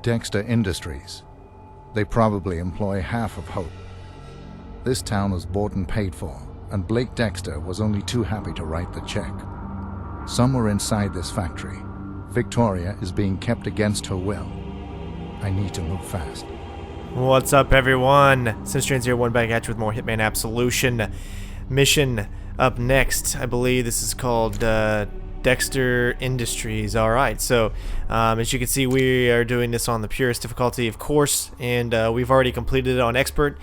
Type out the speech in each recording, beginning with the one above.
Dexter Industries. They probably employ half of Hope. This town was bought and paid for, and Blake Dexter was only too happy to write the check. Somewhere inside this factory, Victoria is being kept against her will. I need to move fast. What's up, everyone? Sinstrains here, one back at you with more Hitman Absolution. Mission up next, I believe this is called Dexter Industries. Alright, so as you can see, we are doing this on the Purist difficulty, of course, and we've already completed it on Expert.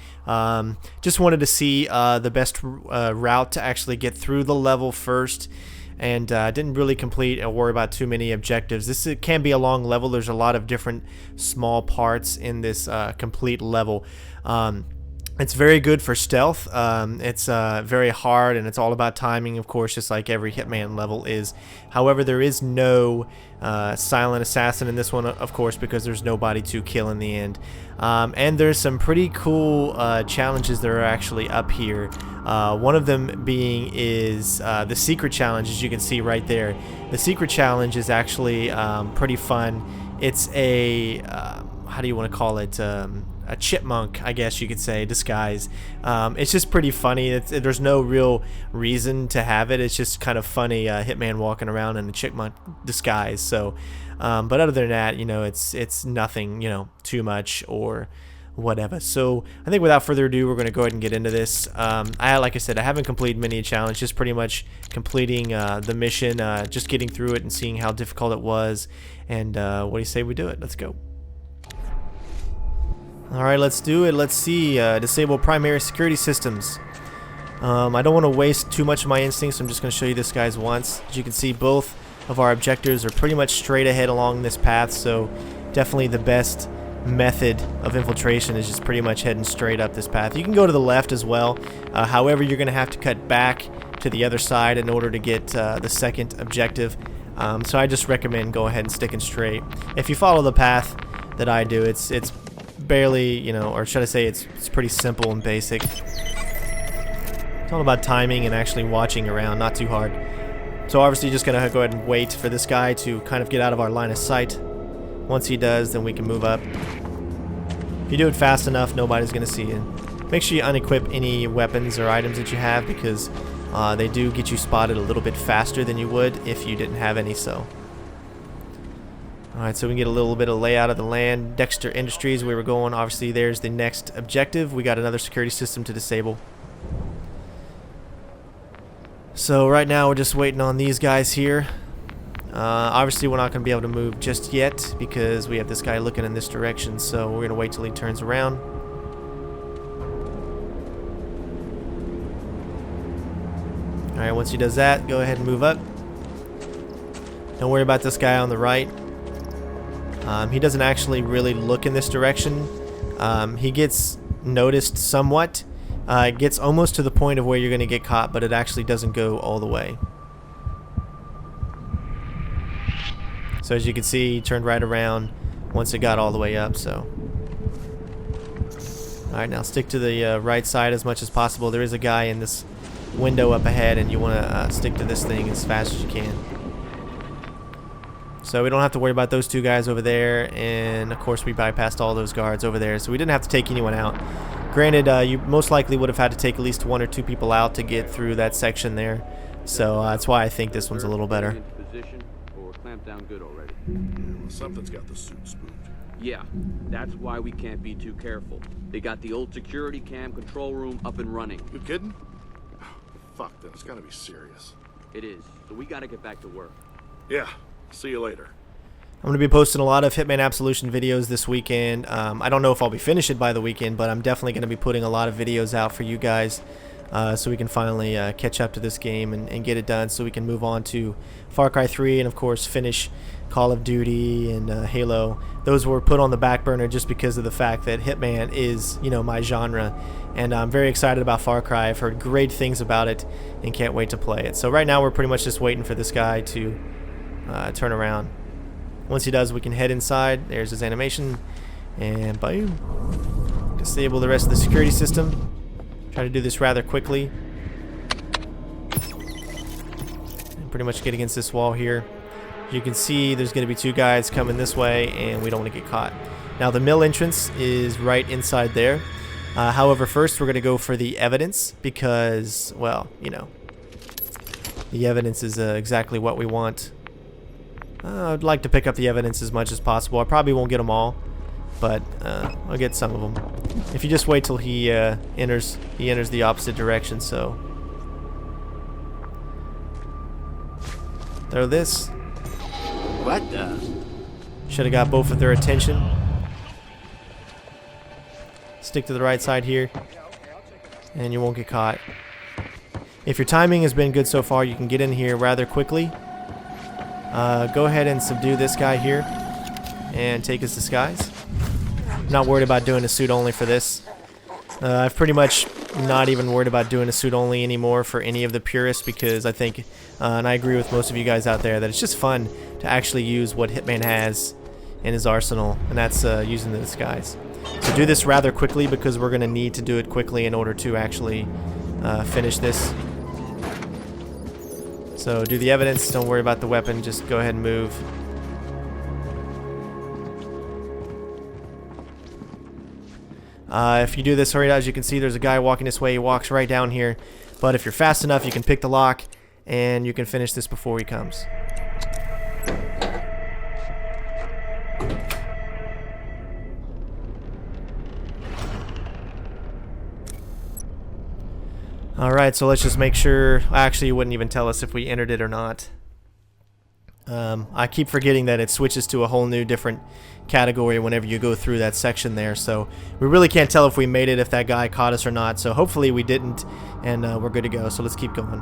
Just wanted to see the best route to actually get through the level first, and didn't really complete or worry about too many objectives. This can be a long level. There's a lot of different small parts in this complete level. It's very good for stealth. It's very hard, and it's all about timing, of course, just like every Hitman level is. However, there is no silent assassin in this one, of course, because there's nobody to kill in the end. And there's some pretty cool challenges that are actually up here. One of them being is the secret challenge, as you can see right there. The secret challenge is actually pretty fun. It's a how do you want to call it? A chipmunk, I guess you could say, disguise. It's just pretty funny. There's no real reason to have it. It's just kind of funny, Hitman walking around in a chipmunk disguise. So, but other than that, you know, it's nothing, you know, too much or whatever. So I think without further ado, we're going to go ahead and get into this. Like I said, I haven't completed many challenges, just pretty much completing the mission, just getting through it and seeing how difficult it was. And what do you say we do it? Let's go. Alright, let's do it. Let's see. Disable primary security systems. I don't want to waste too much of my instincts, so I'm just going to show you this guys once. As you can see, both of our objectives are pretty much straight ahead along this path, so definitely the best method of infiltration is just pretty much heading straight up this path. You can go to the left as well. However, you're going to have to cut back to the other side in order to get the second objective. So I just recommend go ahead and sticking straight. If you follow the path that I do, it's barely, you know, or should I say it's pretty simple and basic. It's all about timing and actually watching around, not too hard. So obviously just gonna go ahead and wait for this guy to kind of get out of our line of sight. Once he does, then we can move up. If you do it fast enough, nobody's gonna see you. Make sure you unequip any weapons or items that you have, because they do get you spotted a little bit faster than you would if you didn't have any. So alright, so we can get a little bit of layout of the land. Dexter Industries, where we're going. Obviously, there's the next objective. We got another security system to disable. So right now, we're just waiting on these guys here. Obviously, we're not going to be able to move just yet because we have this guy looking in this direction. So we're going to wait till he turns around. Alright, once he does that, go ahead and move up. Don't worry about this guy on the right. He doesn't actually really look in this direction. He gets noticed somewhat. It gets almost to the point of where you're going to get caught, but it actually doesn't go all the way. So as you can see, he turned right around once it got all the way up. So, alright, now stick to the right side as much as possible. There is a guy in this window up ahead, and you want to stick to this thing as fast as you can. So we don't have to worry about those two guys over there, and of course we bypassed all those guards over there, so we didn't have to take anyone out. Granted, you most likely would have had to take at least 1 or 2 people out to get through that section there, so that's why I think this one's a little better. Something's got the suit spooked. Yeah, that's why we can't be too careful. They got the old security cam control room up and running. You kidding? Fuck, then it's gotta be serious. It is, so we gotta get back to work. Yeah, see you later. I'm going to be posting a lot of Hitman Absolution videos this weekend. I don't know if I'll be finished it by the weekend, but I'm definitely going to be putting a lot of videos out for you guys so we can finally catch up to this game and get it done so we can move on to Far Cry 3 and, of course, finish Call of Duty and Halo. Those were put on the back burner just because of the fact that Hitman is, you know, my genre. And I'm very excited about Far Cry. I've heard great things about it and can't wait to play it. So right now we're pretty much just waiting for this guy to turn around. Once he does, we can head inside. There's his animation. And boom. Disable the rest of the security system. Try to do this rather quickly. And pretty much get against this wall here. You can see there's going to be two guys coming this way, and we don't want to get caught. Now, the mill entrance is right inside there. However, first we're going to go for the evidence because, well, you know, the evidence is exactly what we want. I'd like to pick up the evidence as much as possible. I probably won't get them all, but I'll get some of them. If you just wait till he enters the opposite direction. So throw this. What the? Should have got both of their attention. Stick to the right side here, and you won't get caught. If your timing has been good so far, you can get in here rather quickly. Go ahead and subdue this guy here and take his disguise. I'm not worried about doing a suit only for this. I've pretty much not even worried about doing a suit only anymore for any of the Purists because I think, and I agree with most of you guys out there, that it's just fun to actually use what Hitman has in his arsenal, and that's using the disguise. So do this rather quickly because we're going to need to do it quickly in order to actually finish this. So do the evidence, don't worry about the weapon, just go ahead and move. If you do this, hurry, as you can see, there's a guy walking this way. He walks right down here. But if you're fast enough, you can pick the lock, and you can finish this before he comes. Alright, so let's just make sure. Actually, it wouldn't even tell us if we entered it or not. I keep forgetting that it switches to a whole new different category whenever you go through that section there. So we really can't tell if we made it, if that guy caught us or not. So hopefully we didn't, and we're good to go. So let's keep going.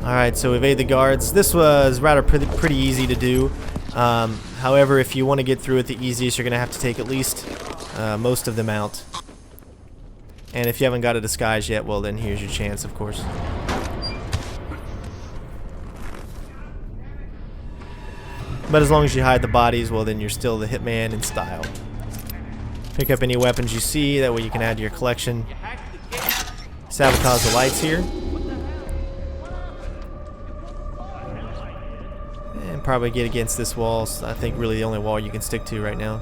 Alright, so evade the guards. This was rather pretty easy to do. However, if you want to get through it the easiest, you're going to have to take at least most of them out. And if you haven't got a disguise yet, well then here's your chance, of course. But as long as you hide the bodies, well then you're still the Hitman in style. Pick up any weapons you see, that way you can add to your collection. Sabotage the lights here. And probably get against this wall. I think really the only wall you can stick to right now.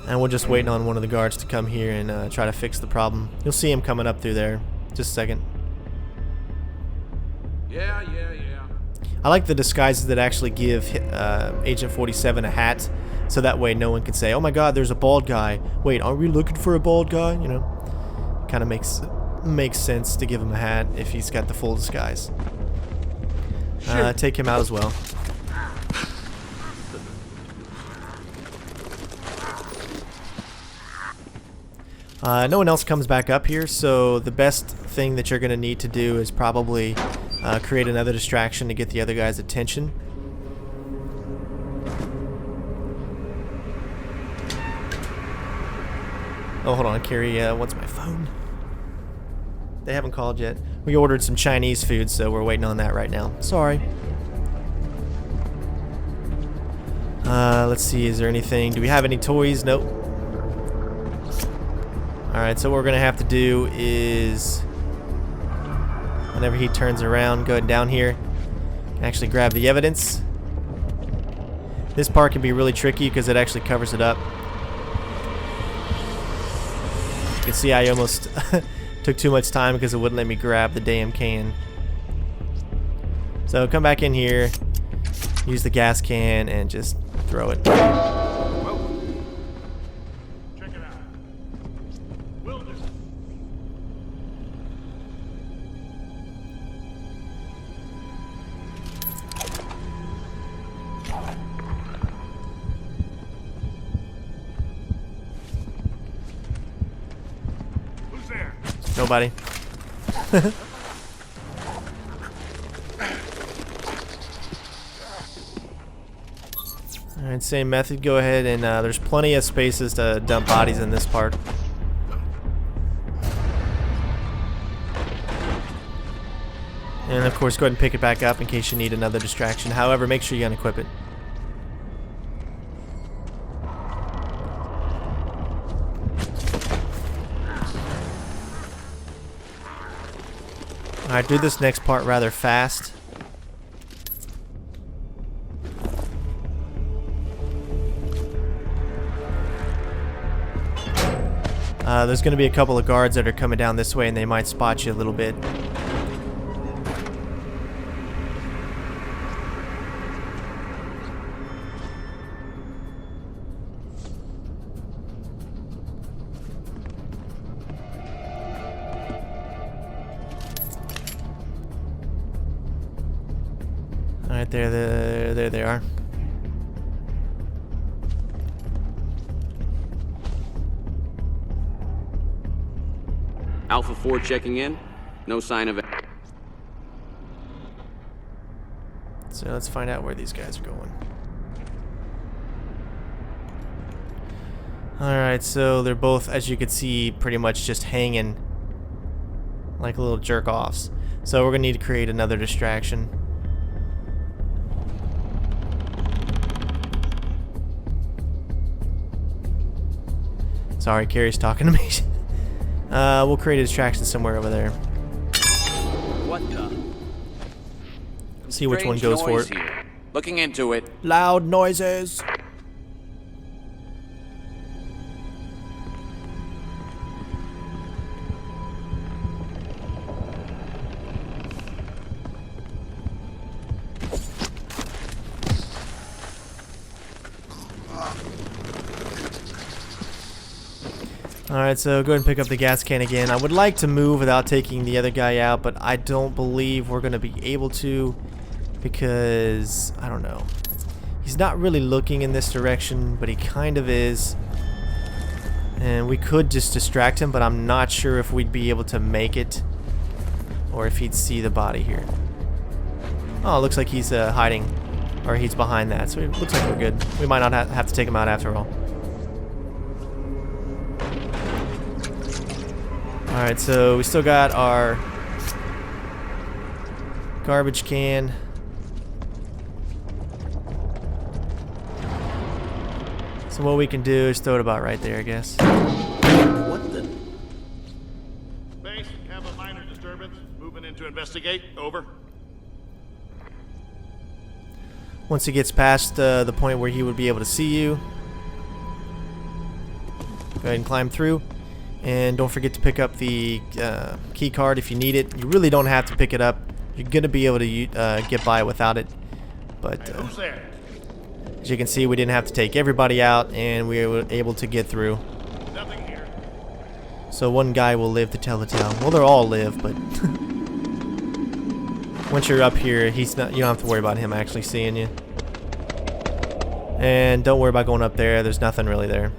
And we're just waiting on one of the guards to come here and try to fix the problem. You'll see him coming up through there. Just a second. Yeah. I like the disguises that actually give Agent 47 a hat, so that way no one can say, "Oh my God, there's a bald guy. Wait, are we looking for a bald guy?" You know, kind of makes sense to give him a hat if he's got the full disguise. Take him out as well. No one else comes back up here, so the best thing that you're going to need to do is probably create another distraction to get the other guy's attention. Oh, hold on, Carrie, what's my phone? They haven't called yet. We ordered some Chinese food, so we're waiting on that right now. Sorry. Let's see, is there anything? Do we have any toys? Nope. Alright, so what we're going to have to do is, whenever he turns around, go down here and actually grab the evidence. This part can be really tricky because it actually covers it up. You can see I almost Took too much time because it wouldn't let me grab the damn can. So come back in here, use the gas can, and just throw it. Whoa. Check it out. Will do. Who's there? Nobody. Alright, same method. Go ahead and there's plenty of spaces to dump bodies in this part. And of course, go ahead and pick it back up in case you need another distraction. However, make sure you unequip it. Alright, do this next part rather fast. There's going to be a couple of guards that are coming down this way and they might spot you a little bit. Alright, there they are. Alpha 4 checking in. No sign of it. So let's find out where these guys are going. Alright, so they're both, as you can see, pretty much just hanging like little jerk-offs. So we're going to need to create another distraction. Sorry, Carrie's talking to me. We'll create a distraction somewhere over there. What the? See which one goes for it. Here. Looking into it. Loud noises. Alright, so go ahead and pick up the gas can again. I would like to move without taking the other guy out, but I don't believe we're going to be able to because, I don't know. He's not really looking in this direction, but he kind of is. And we could just distract him, but I'm not sure if we'd be able to make it or if he'd see the body here. Oh, it looks like he's hiding, or he's behind that, so it looks like we're good. We might not have to take him out after all. Alright, so we still got our garbage can. So what we can do is throw it about right there, I guess. What the? Base, have a minor disturbance. Moving in to investigate. Over. Once he gets past the point where he would be able to see you, go ahead and climb through. And don't forget to pick up the key card if you need it. You really don't have to pick it up. You're going to be able to get by without it. But Who's there? as you can see, we didn't have to take everybody out, and we were able to get through. Nothing here. So one guy will live to tell the tale. Well, they'll all live, but once you're up here, he's not. You don't have to worry about him actually seeing you. And don't worry about going up there. There's nothing really there.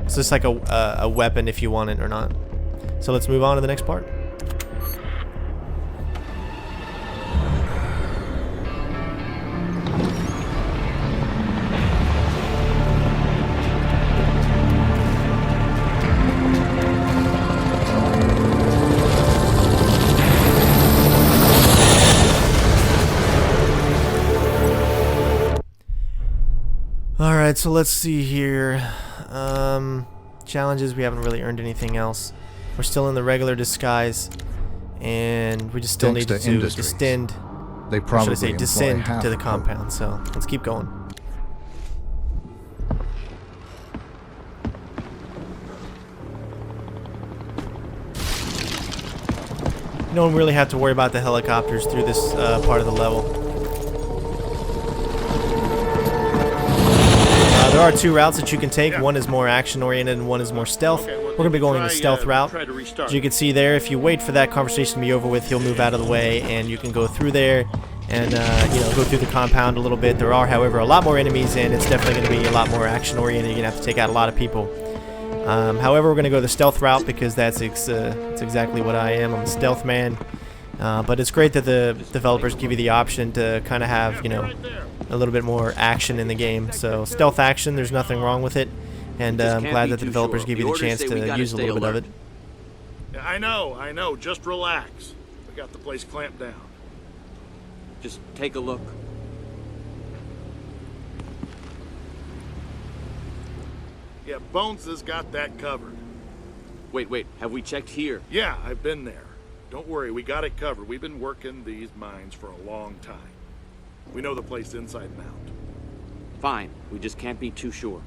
It's just like a weapon if you want it or not. So let's move on to the next part. Alright, so let's see here. Challenges, we haven't really earned anything else. We're still in the regular disguise, and we just still need Dexter to Industries. descend, They or should I probably say employ descend half to the of compound, so let's keep going. You don't really have to worry about the helicopters through this part of the level. There are two routes that you can take. One is more action-oriented and one is more stealth. We're going to be going the stealth route. As you can see there, if you wait for that conversation to be over with, he'll move out of the way and you can go through there and you know, go through the compound a little bit. There are, however, a lot more enemies and it's definitely going to be a lot more action-oriented. You're going to have to take out a lot of people. However, we're going to go the stealth route because that's exactly what I am. I'm a stealth man. But it's great that the developers give you the option to kind of have, you know, a little bit more action in the game. So stealth action, there's nothing wrong with it. And I'm glad that the developers give you the chance to use a little bit of it. I know. Just relax. We got the place clamped down. Just take a look. Yeah, Bones has got that covered. Wait, have we checked here? Yeah, I've been there. Don't worry, we got it covered. We've been working these mines for a long time. We know the place inside and out. Fine, we just can't be too sure.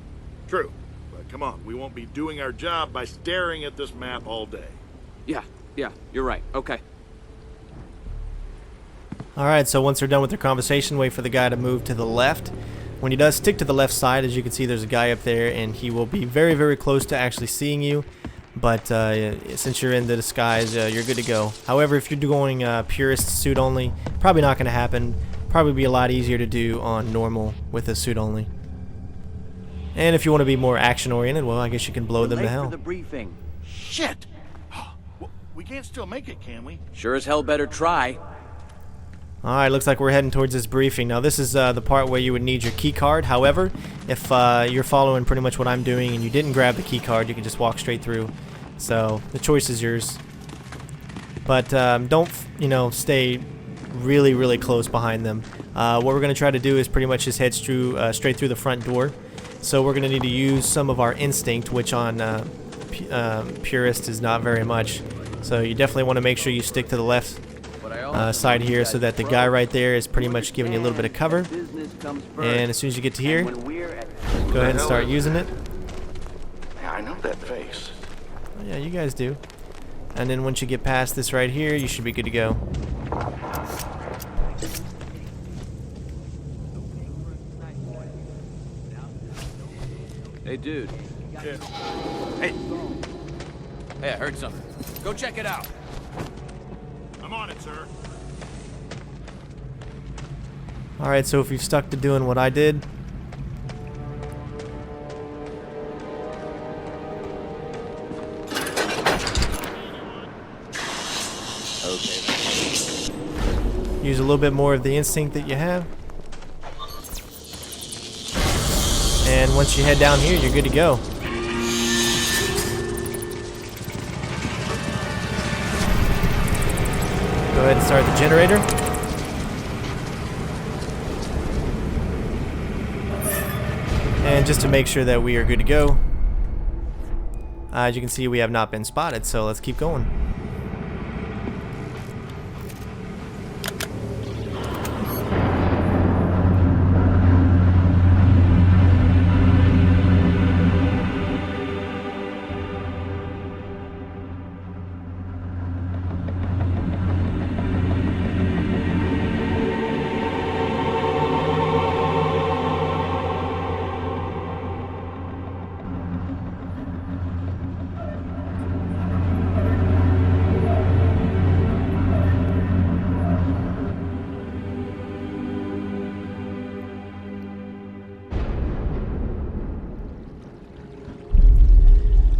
True, but come on, we won't be doing our job by staring at this map all day. Yeah, you're right. Okay. Alright, so once they're done with their conversation, wait for the guy to move to the left. When he does, stick to the left side. As you can see, there's a guy up there, and he will be very, very close to actually seeing you. But since you're in the disguise, you're good to go. However, if you're going Purist suit only, probably not going to happen. Probably be a lot easier to do on normal with a suit only. And if you want to be more action-oriented, well, I guess you can blow them to hell. For the briefing. Shit! We can't still make it, can we? Sure as hell better try. Alright, looks like we're heading towards this briefing. Now this is the part where you would need your key card. However, if you're following pretty much what I'm doing and you didn't grab the key card, you can just walk straight through. So the choice is yours. But don't, you know, stay really, really close behind them. What we're going to try to do is pretty much just head straight through the front door. So we're going to need to use some of our instinct, which on Purist is not very much. So you definitely want to make sure you stick to the left side here so that the guy right there is pretty much giving you a little bit of cover. And as soon as you get to here, go ahead and start using it. Yeah, I know that face. Oh, yeah, you guys do. And then once you get past this right here, you should be good to go. Hey, dude. Yeah. Hey, I heard something. Go check it out. I'm on it, sir. Alright, so if you've stuck to doing what I did, use a little bit more of the instinct that you have. And once you head down here, you're good to go. Go ahead and start the generator. And just to make sure that we are good to go, as you can see, we have not been spotted, so let's keep going.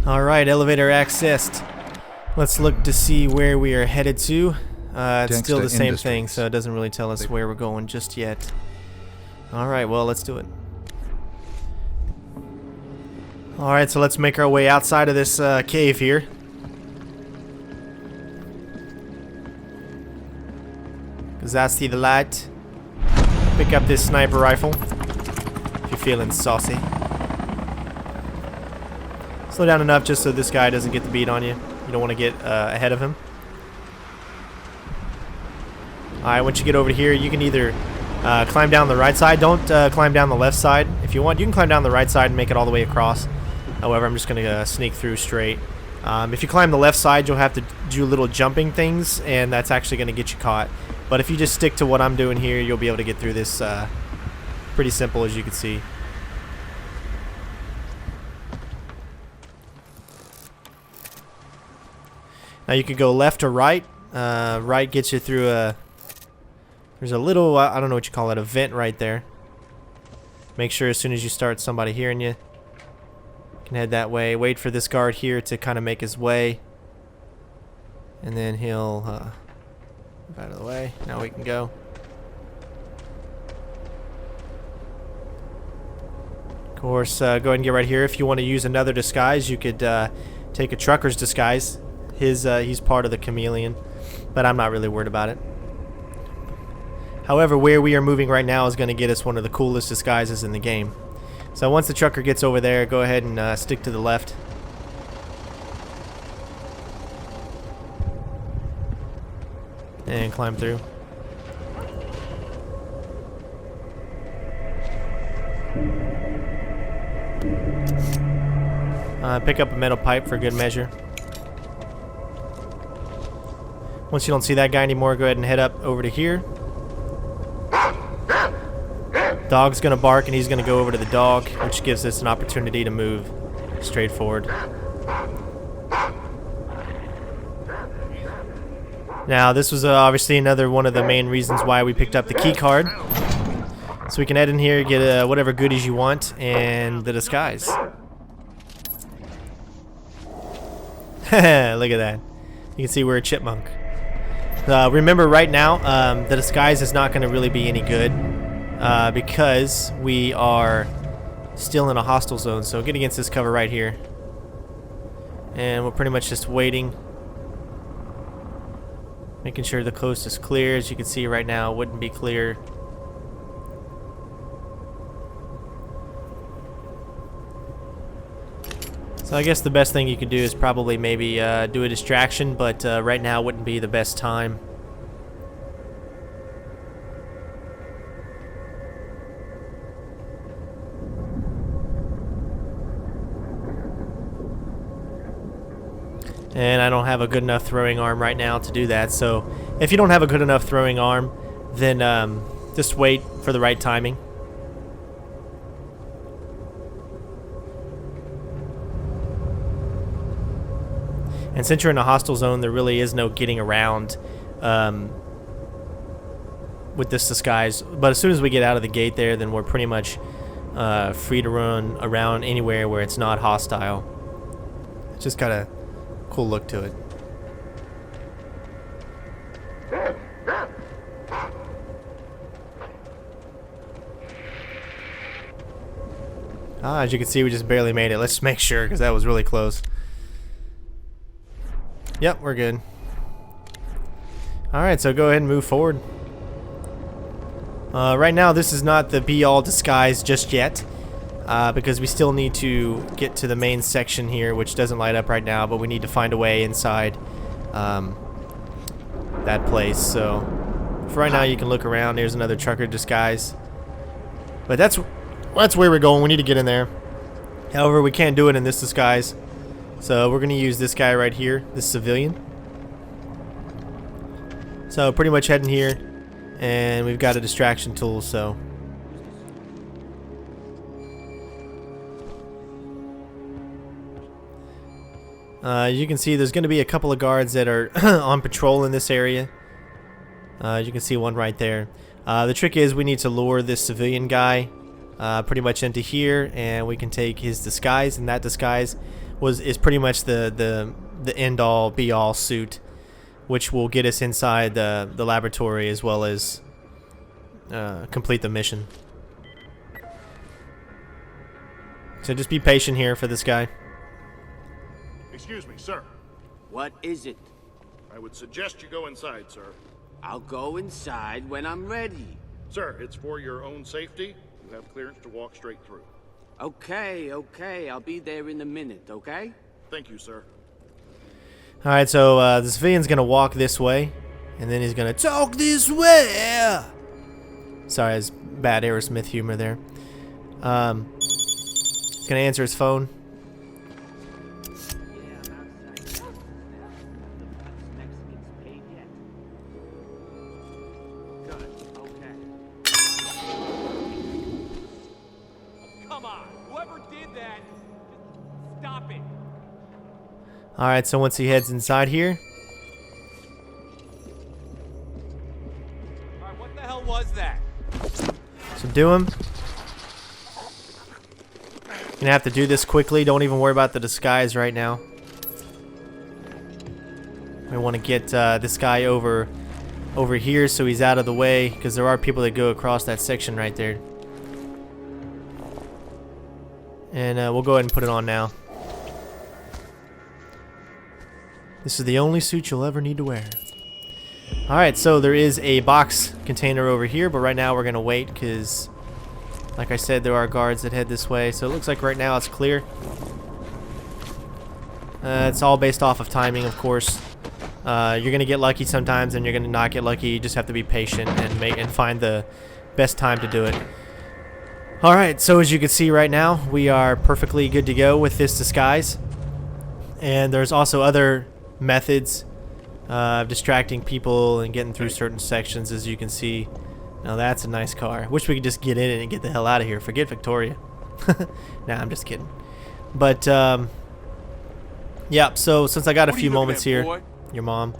Alright, elevator accessed. Let's look to see where we are headed to. It's still the same thing, so it doesn't really tell us where we're going just yet. Alright, well, let's do it. Alright, so let's make our way outside of this cave here. Because I see the light. Pick up this sniper rifle if you're feeling saucy. Slow down enough just so this guy doesn't get the beat on you. You don't want to get ahead of him. Alright, once you get over here, you can either climb down the right side. Don't climb down the left side. If you want, you can climb down the right side and make it all the way across. However, I'm just going to sneak through straight. If you climb the left side, you'll have to do little jumping things, and that's actually going to get you caught. But if you just stick to what I'm doing here, you'll be able to get through this pretty simple, as you can see. Now you could go left or right. Right gets you through a... There's a little, I don't know what you call it, a vent right there. Make sure as soon as you start somebody hearing you, can head that way. Wait for this guard here to kind of make his way. And then he'll move out of the way. Now we can go. Of course, go ahead and get right here. If you want to use another disguise, you could take a trucker's disguise. He's part of the chameleon, but I'm not really worried about it. However, where we are moving right now is going to get us one of the coolest disguises in the game. So once the trucker gets over there, go ahead and stick to the left. And climb through. Pick up a metal pipe for good measure. Once you don't see that guy anymore, go ahead and head up over to here. Dog's gonna bark and he's gonna go over to the dog, which gives us an opportunity to move straight forward. Now this was obviously another one of the main reasons why we picked up the key card. So we can head in here, get whatever goodies you want, and the disguise. Look at that. You can see we're a chipmunk. Remember right now, the disguise is not going to really be any good because we are still in a hostile zone. So get against this cover right here. And we're pretty much just waiting. Making sure the coast is clear. As you can see right now, it wouldn't be clear. So I guess the best thing you could do is probably maybe do a distraction, but right now wouldn't be the best time. And I don't have a good enough throwing arm right now to do that, so if you don't have a good enough throwing arm, then just wait for the right timing. And since you're in a hostile zone, there really is no getting around with this disguise. But as soon as we get out of the gate there, then we're pretty much free to run around anywhere where it's not hostile. It's just got a cool look to it. As you can see, we just barely made it. Let's make sure, because that was really close. Yep, we're good. Alright, so go ahead and move forward. Right now, this is not the be-all disguise just yet, because we still need to get to the main section here, which doesn't light up right now, but we need to find a way inside that place. So, for right now, you can look around. There's another trucker disguise. But that's where we're going. We need to get in there. However, we can't do it in this disguise. So we're going to use this guy right here, this civilian. So pretty much heading here, and we've got a distraction tool, so. You can see there's going to be a couple of guards that are on patrol in this area. You can see one right there. The trick is we need to lure this civilian guy pretty much into here, and we can take his disguise, and that disguise is pretty much the end-all be-all suit, which will get us inside the laboratory as well as complete the mission. So just be patient here for this guy. Excuse me, sir. What is it? I would suggest you go inside, sir. I'll go inside when I'm ready. Sir, it's for your own safety. You have clearance to walk straight through. Okay, I'll be there in a minute, okay? Thank you, sir. Alright, so the civilian's gonna walk this way, and then he's gonna talk this way. Sorry, it's bad Aerosmith humor there. He's gonna answer his phone. Alright, so once he heads inside here. Alright, what the hell was that? Subdue him. Gonna have to do this quickly. Don't even worry about the disguise right now. We want to get this guy over here so he's out of the way, because there are people that go across that section right there. And we'll go ahead and put it on now. This is the only suit you'll ever need to wear. Alright, so there is a box container over here, but right now we're going to wait because, like I said, there are guards that head this way. So it looks like right now it's clear. It's all based off of timing, of course. You're going to get lucky sometimes and you're going to not get lucky. You just have to be patient and find the best time to do it. Alright, so as you can see right now, we are perfectly good to go with this disguise. And there's also other methods of distracting people and getting through certain sections, as you can see. Now that's a nice car. Wish we could just get in it and get the hell out of here. Forget Victoria. Nah, I'm just kidding. But, yeah, so since I got a few moments here, your mom,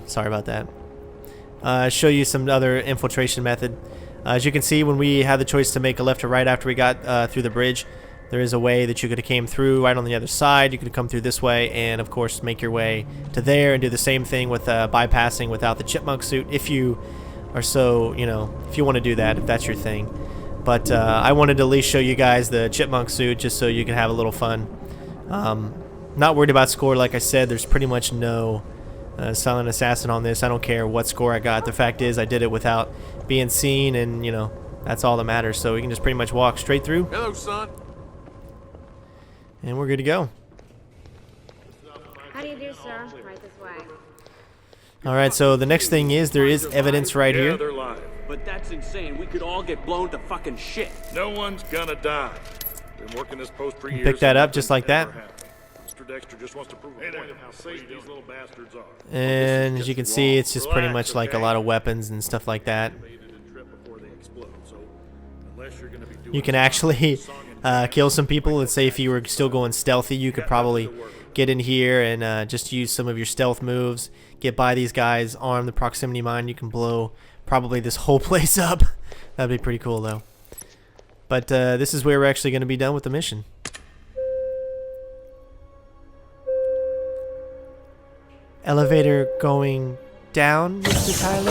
sorry about that. Show you some other infiltration method. As you can see, when we had the choice to make a left or right after we got through the bridge, there is a way that you could have came through right on the other side. You could have come through this way and, of course, make your way to there and do the same thing with bypassing without the chipmunk suit if you are so, you know, if you want to do that, if that's your thing. But I wanted to at least show you guys the chipmunk suit just so you can have a little fun. Not worried about score, like I said. There's pretty much no silent assassin on this. I don't care what score I got. The fact is I did it without being seen, and, you know, that's all that matters. So we can just pretty much walk straight through. Hello, son. And we're good to go. How do you do, sir? Right this way. Alright, so the next thing is there is evidence right Yeah, here. they're live. But that's insane. We could all get blown to fucking shit. No one's gonna die. Been working this post for years. Pick that and up just like that. nothing's ever happened. Mr. Dexter just wants to prove a point of how safe these little bastards are. And as you can see, it's just pretty much like a lot of weapons and stuff like that. You can actually kill some people. Let's say if you were still going stealthy, you could probably get in here and just use some of your stealth moves, get by these guys, arm the proximity mine. You can blow probably this whole place up. That'd be pretty cool, though. But this is where we're actually going to be done with the mission. Elevator going down, Mr. Tyler?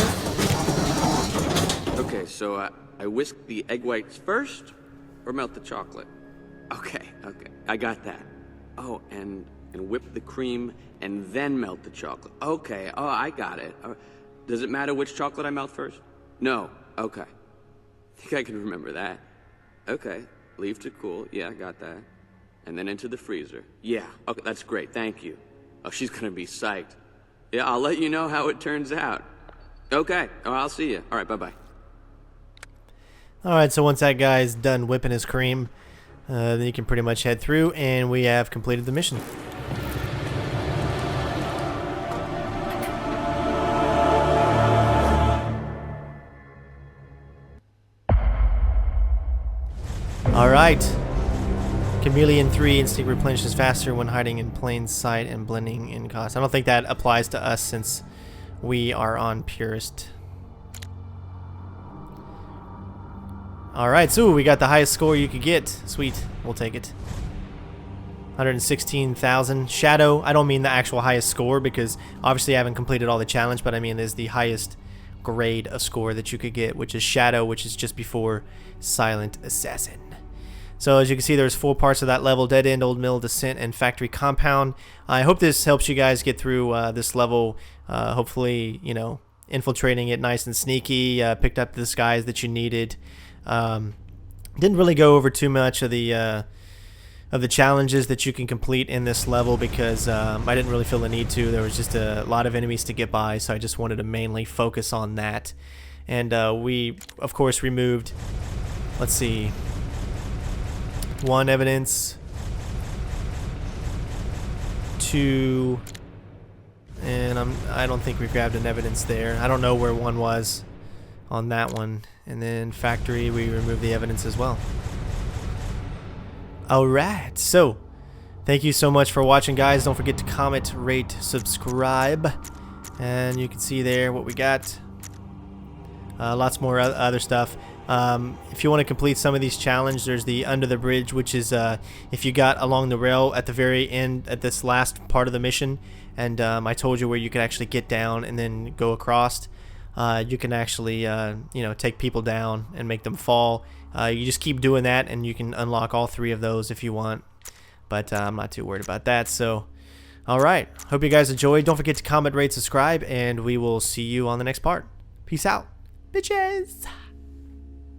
Okay, so I whisk the egg whites first, or melt the chocolate? Okay, I got that. Oh, and whip the cream and then melt the chocolate. Okay, oh, I got it. Does it matter which chocolate I melt first? No, okay. I think I can remember that. Okay, leave to cool. Yeah, I got that. And then into the freezer. Yeah, okay, that's great, thank you. Oh, she's gonna be psyched. Yeah, I'll let you know how it turns out. Okay, oh, I'll see you. All right, bye-bye. Alright, so once that guy's done whipping his cream, then you can pretty much head through, and we have completed the mission. Alright. Chameleon 3 instinct replenishes faster when hiding in plain sight and blending in cost. I don't think that applies to us since we are on Purist. Alright, so we got the highest score you could get. Sweet, we'll take it. 116,000. Shadow, I don't mean the actual highest score because obviously I haven't completed all the challenge, but I mean is the highest grade of score that you could get, which is Shadow, which is just before Silent Assassin. So as you can see, there's 4 parts of that level: Dead End, Old Mill, Descent, and Factory Compound. I hope this helps you guys get through this level. Hopefully, you know, infiltrating it nice and sneaky, picked up the disguise that you needed. Didn't really go over too much of the challenges that you can complete in this level because I didn't really feel the need to. There was just a lot of enemies to get by, so I just wanted to mainly focus on that. And we, of course, removed, let's see, 1 evidence, 2, and I don't think we grabbed an evidence there. I don't know where 1 was on that one. And then Factory, we removed the evidence as well. Alright, so Thank you so much for watching, guys. Don't forget to comment, rate, subscribe. And you can see there what we got. Lots more other stuff. If you want to complete some of these challenges, there's the Under the Bridge, which is if you got along the rail at the very end, at this last part of the mission, and I told you where you could actually get down and then go across. You can actually, you know, take people down and make them fall. You just keep doing that, and you can unlock all 3 of those if you want. But I'm not too worried about that. So, all right. Hope you guys enjoyed. Don't forget to comment, rate, subscribe, and we will see you on the next part. Peace out, bitches.